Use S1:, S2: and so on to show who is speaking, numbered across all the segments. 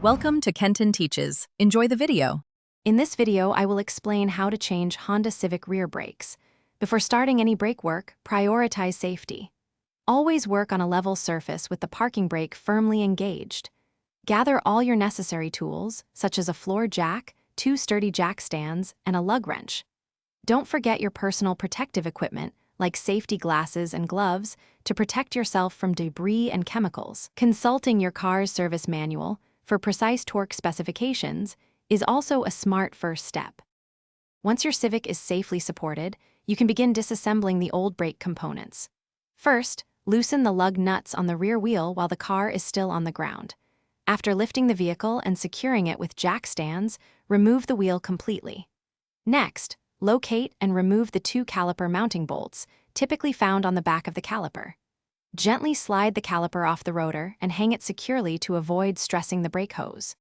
S1: Welcome to Kenton Teaches. Enjoy the video.
S2: In this video, I will explain how to change Honda Civic rear brakes. Before starting any brake work, prioritize safety. Always work on a level surface with the parking brake firmly engaged. Gather all your necessary tools, such as a floor jack, 2 sturdy jack stands, and a lug wrench. Don't forget your personal protective equipment, like safety glasses and gloves, to protect yourself from debris and chemicals. Consulting your car's service manual for precise torque specifications is also a smart first step. Once your Civic is safely supported, you can begin disassembling the old brake components. First, loosen the lug nuts on the rear wheel while the car is still on the ground. After lifting the vehicle and securing it with jack stands, remove the wheel completely. Next, locate and remove the 2 caliper mounting bolts, typically found on the back of the caliper. Gently slide the caliper off the rotor and hang it securely to avoid stressing the brake hose.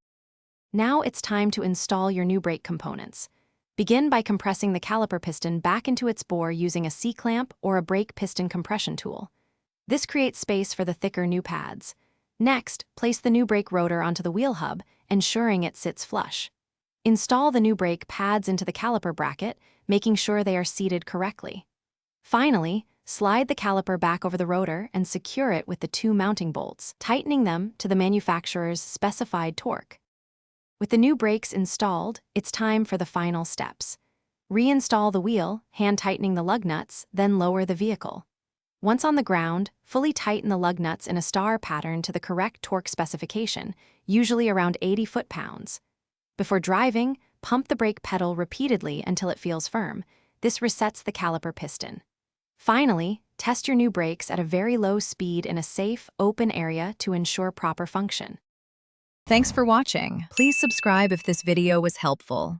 S2: Now it's time to install your new brake components. Begin by compressing the caliper piston back into its bore using a C-clamp or a brake piston compression tool. This creates space for the thicker new pads. Next, place the new brake rotor onto the wheel hub, ensuring it sits flush. Install the new brake pads into the caliper bracket, making sure they are seated correctly. Finally, slide the caliper back over the rotor and secure it with the 2 mounting bolts, tightening them to the manufacturer's specified torque. With the new brakes installed, it's time for the final steps. Reinstall the wheel, hand-tightening the lug nuts, then lower the vehicle. Once on the ground, fully tighten the lug nuts in a star pattern to the correct torque specification, usually around 80 foot-pounds. Before driving, pump the brake pedal repeatedly until it feels firm. This resets the caliper piston. Finally, test your new brakes at a very low speed in a safe, open area to ensure proper function.
S1: Thanks for watching. Please subscribe if this video was helpful.